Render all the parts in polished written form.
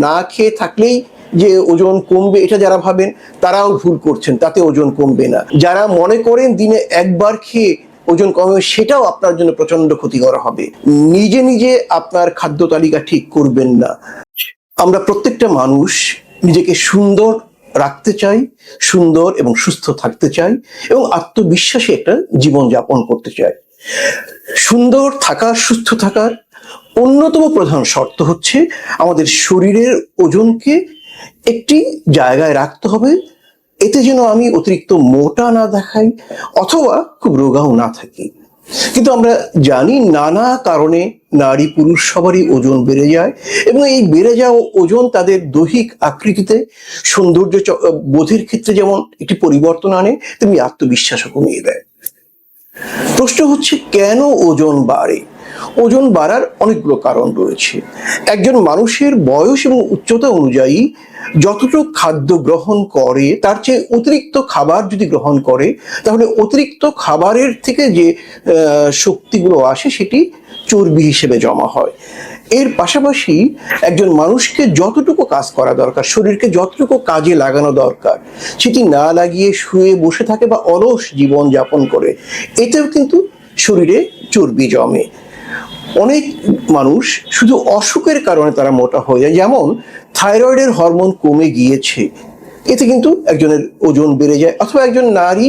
না খেয়ে থাকলেই যে ওজন কমবে এটা যারা ভাবেন তারাও ভুল করছেন, তাতে ওজন কমবে না। যারা মনে করেন দিনে একবার খেয়ে ওজন কমবে, সেটাও আপনার জন্য প্রচন্ড ক্ষতিকর হবে। নিজে নিজে আপনার খাদ্য তালিকা ঠিক করবেন না। আমরা প্রত্যেকটা মানুষ নিজেকে সুন্দর রাখতে চাই, সুন্দর এবং সুস্থ থাকতে চাই এবং আত্মবিশ্বাসী একটা জীবন যাপন করতে চাই। সুন্দর থাকার, সুস্থ থাকার অন্যতম প্রধান শর্ত হচ্ছে আমাদের শরীরের ওজনকে একটি জায়গায় রাখতে হবে, এতে যেন আমি অতিরিক্ত মোটা না দেখাই অথবা খুব রোগাও না থাকি। কিন্তু আমরা জানি নানা কারণে নারী পুরুষ সবারই ওজন বেড়ে যায় এবং এই বেড়ে যাওয়া ওজন তাদের দৈহিক আকৃতিতে সৌন্দর্য বোধের ক্ষেত্রে যেমন একটি পরিবর্তন আনে, তেমনি আত্মবিশ্বাসও কমিয়ে দেয়। প্রশ্ন হচ্ছে কেন ওজন বাড়ে? ওজন বাড়ার অনেকগুলো কারণ রয়েছে। একজন মানুষের বয়স এবং উচ্চতা অনুযায়ী যতটুকু খাদ্য গ্রহণ করে তার চেয়ে অতিরিক্ত খাবার যদি গ্রহণ করে, তাহলে অতিরিক্ত খাবারের থেকে যে শক্তিগুলো আসে সেটি চর্বি হিসেবে জমা হয়। এর পাশাপাশি একজন মানুষকে যতটুকু কাজ করা দরকার, শরীরকে যতটুকু কাজে লাগানো দরকার, সেটি না লাগিয়ে শুয়ে বসে থাকে বা অলস জীবন যাপন করে, এতেও কিন্তু শরীরে চর্বি জমে। অনেক মানুষ শুধু অসুখের কারণে তারা মোটা হয়ে যায়, যেমন থাইরয়েডের হরমোন কমে গিয়েছে, এতে কিন্তু একজনের ওজন বেড়ে যায়। অথবা একজন নারী,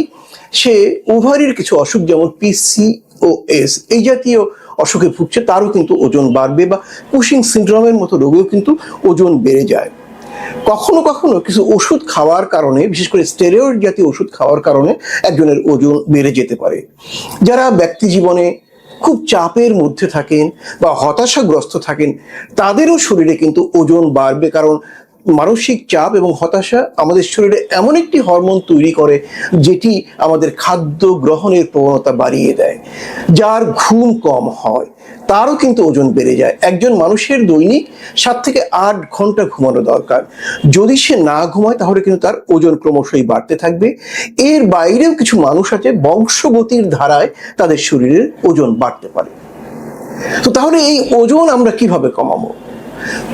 সে ওভারির কিছু অসুখ যেমন PCOS এই জাতীয় অসুখে ভুগছে, তারও কিন্তু ওজন বাড়বে, বা কুশিং সিনড্রোমের মতো রোগেও কিন্তু ওজন বেড়ে যায়। কখনো কখনো কিছু ওষুধ খাওয়ার কারণে, বিশেষ করে স্টেরয়েড জাতীয় ওষুধ খাওয়ার কারণে একজনের ওজন বেড়ে যেতে পারে। যারা ব্যক্তি জীবনে খুব চাপের মধ্যে থাকেন বা হতাশাগ্রস্ত থাকেন, তাদেরও শরীরে কিন্তু ওজন বাড়বে, কারণ মানসিক চাপ এবং হতাশা আমাদের শরীরে এমন একটি হরমোন তৈরি করে যেটি আমাদের খাদ্য গ্রহণের প্রবণতা বাড়িয়ে দেয়। যার ঘুম কম হয় তারও কিন্তু ওজন বেড়ে যায়। একজন মানুষের দৈনিক 7 থেকে 8 ঘন্টা ঘুমানো দরকার। যদি সে না ঘুমায় তাহলে কিন্তু তার ওজন ক্রমশই বাড়তে থাকবে। এর বাইরেও কিছু মানুষ আছে বংশগতির ধারায় তাদের শরীরের ওজন বাড়তে পারে। তো তাহলে এই ওজন আমরা কিভাবে কমাবো?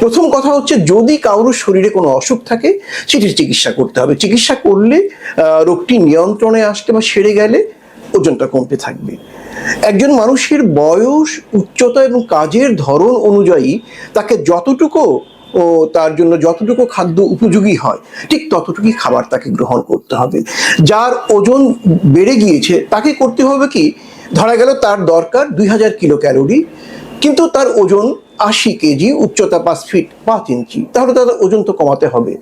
প্রথম কথা হচ্ছে, যদি কারোর শরীরে কোনো অসুখ থাকে সেটির চিকিৎসা করতে হবে। চিকিৎসা করলে রোগটি নিয়ন্ত্রণে আসতে বা সেরে গেলে ওজনটা কমতে থাকবে। একজন মানুষের বয়স, উচ্চতা এবং কাজের ধরন অনুযায়ী তাকে যতটুকু তার জন্য যতটুকু খাদ্য উপযোগী হয় ঠিক ততটুকুই খাবার তাকে গ্রহণ করতে হবে। যার ওজন বেড়ে গিয়েছে তাকে করতে হবে কি, ধরা গেল তার দরকার 2000 কিলো ক্যালোরি, কিন্তু তার ওজন 80 কেজি, উচ্চতা 5 ফিট 5 ইঞ্চি, তাহলে তাদের ওজন তো কমাতে হবে।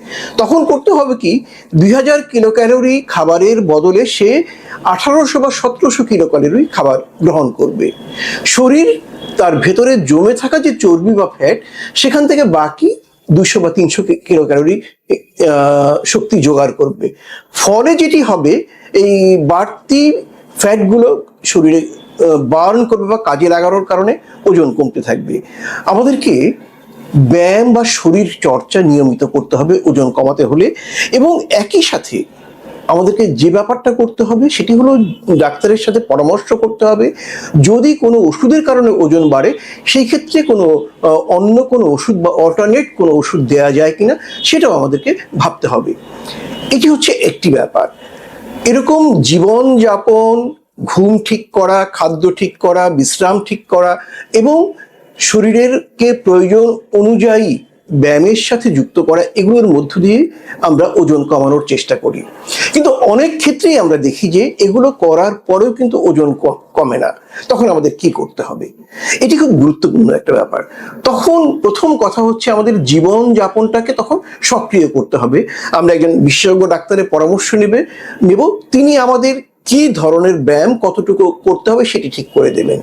তখন করতে হবে কি, 2000 কিলো ক্যালোরি খাবারের বদলে সে 1800 বা 1700 কিলো ক্যালোরি খাবার গ্রহণ করবে। শরীর তার ভেতরে জমে থাকা যে চর্বি বা ফ্যাট, সেখান থেকে বাকি 200 বা 300 কিলো ক্যালোরি শক্তি জোগাড় করবে। ফলে যেটি হবে, এই বাড়তি ফ্যাটগুলো শরীরে বার্ন করবে বা কাজে লাগানোর কারণে ওজন কমতে থাকবে। আমাদেরকে ব্যায়াম বা শরীর চর্চা নিয়মিত করতে হবে ওজন কমাতে হলে, এবং একই সাথে আমাদেরকে যে ব্যাপারটা করতে হবে সেটি হলো ডাক্তারের সাথে পরামর্শ করতে হবে। যদি কোনো ওষুধের কারণে ওজন বাড়ে, সেই ক্ষেত্রে কোনো অন্য কোনো ওষুধ বা অল্টারনেট কোনো ওষুধ দেওয়া যায় কিনা সেটাও আমাদেরকে ভাবতে হবে। এটি হচ্ছে একটি ব্যাপার। এরকম জীবনযাপন, ঘুম ঠিক করা, খাদ্য ঠিক করা, বিশ্রাম ঠিক করা এবং শরীরের কে প্রয়োজন অনুযায়ী ব্যায়ামের সাথে যুক্ত করা, এগুলোর মধ্য দিয়ে আমরা ওজন কমানোর চেষ্টা করি। কিন্তু অনেক ক্ষেত্রেই আমরা দেখি যে এগুলো করার পরেও কিন্তু ওজন কমে না। তখন আমাদের কি করতে হবে? এটি খুব গুরুত্বপূর্ণ একটা ব্যাপার। তখন প্রথম কথা হচ্ছে আমাদের জীবন যাপনটাকে তখন সক্রিয় করতে হবে। আমরা একজন বিশেষজ্ঞ ডাক্তারের পরামর্শ নেব, তিনি আমাদের কি ধরনের ব্যায়াম কতটুকু করতে হবে সেটি ঠিক করে দেবেন।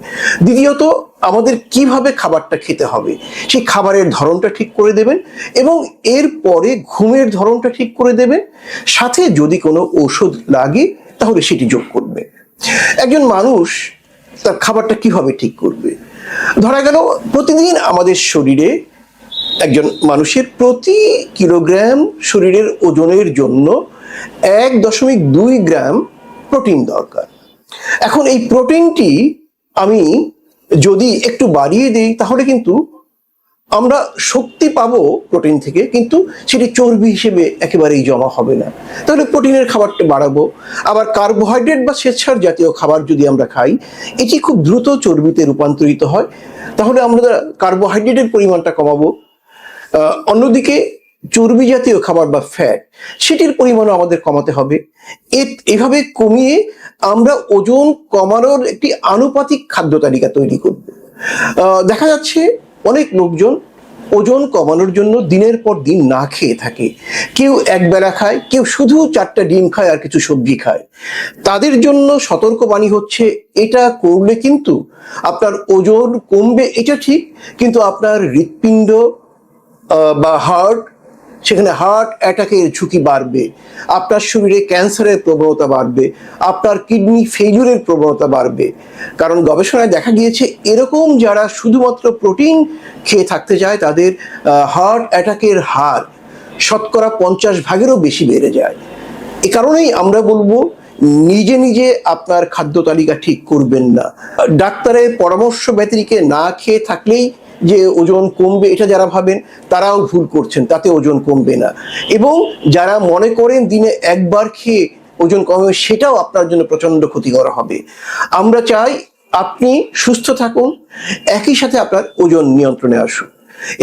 দ্বিতীয়ত, আমাদের কিভাবে খাবারটা খেতে হবে সেই খাবারের ধরনটা ঠিক করে দেবেন, এবং এরপরে ঘুমের ধরনটা ঠিক করে দেবেন। সাথে যদি কোনো ওষুধ লাগে তাহলে সেটি যোগ করবে। একজন মানুষ তার খাবারটা কিভাবে ঠিক করবে? ধরা গেল প্রতিদিন আমাদের শরীরে একজন মানুষের প্রতি কিলোগ্রাম শরীরের ওজনের জন্য 1.2 গ্রাম প্রোটিন দরকার। এখন এই প্রোটিনটি আমি যদি একটু বাড়িয়ে দিই তাহলে কিন্তু আমরা শক্তি পাবো প্রোটিন থেকে, কিন্তু সেটি চর্বি হিসেবে একেবারেই জমা হবে না। তাহলে প্রোটিনের খাবারটা বাড়াবো। আবার কার্বোহাইড্রেট বা শ্বেতসার জাতীয় খাবার যদি আমরা খাই, এটি খুব দ্রুত চর্বিতে রূপান্তরিত হয়, তাহলে আমরা কার্বোহাইড্রেটের পরিমাণটা কমাবো। অন্যদিকে চর্বি জাতীয় খাবার বা ফ্যাট, সেটির পরিমাণও আমাদের কমাতে হবে। এভাবে কমিয়ে আমরা ওজন কমানোর একটি আনুপাতিক খাদ্য তালিকা তৈরি করব। দেখা যাচ্ছে অনেক লোকজন ওজন কমানোর জন্য দিনের পর দিন না খেয়ে থাকে। কেউ একবেলা খায়, কেউ শুধু 4টা ডিম খায় আর কিছু সবজি খায়। তাদের জন্য সতর্কবাণী হচ্ছে, এটা করলে কিন্তু আপনার ওজন কমবে, এটা ঠিক, কিন্তু আপনার হৃৎপিণ্ড বা হার্ট, সেখানে হার্ট অ্যাটাকের ঝুঁকি বাড়বে, আপনার শরীরে ক্যান্সারের প্রবণতা বাড়বে, আপনার কিডনি ফেইলিউরের প্রবণতা বাড়বে। কারণ গবেষণায় দেখা গিয়েছে, এরকম যারা শুধুমাত্র প্রোটিন খেয়ে থাকতে চায়, তাদের হার্ট অ্যাটাকের হার 50%-ও বেশি বেড়ে যায়। এ কারণেই আমরা বলবো, নিজে নিজে আপনার খাদ্য তালিকা ঠিক করবেন না। ডাক্তারের পরামর্শ ব্যতিরেকে না খেয়ে থাকলেই যে ওজন কমবে, এটা যারা ভাবেন তারাও ভুল করছেন, তাতে ওজন কমবে না। এবং যারা মনে করেন দিনে একবার খেয়ে ওজন কমবে, সেটাও আপনার জন্য প্রচন্ড ক্ষতিকর হবে। আমরা চাই আপনি সুস্থ থাকুন, একই সাথে আপনার ওজন নিয়ন্ত্রণে আসুন।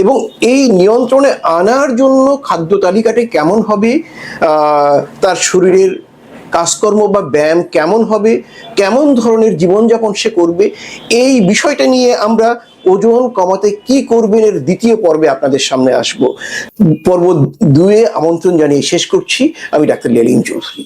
এবং এই নিয়ন্ত্রণে আনার জন্য খাদ্য তালিকাটি কেমন হবে, তার শরীরের কাজকর্ম বা ব্যায়াম কেমন হবে, কেমন ধরনের জীবনযাপন সে করবে, এই বিষয়টা নিয়ে আমরা ওজন কমাতে কি করবেন এর দ্বিতীয় পর্বে আপনাদের সামনে আসব। পর্ব 2-এ আমন্ত্রণ জানিয়ে শেষ করছি। আমি ডাক্তার লেলিন চৌধুরী।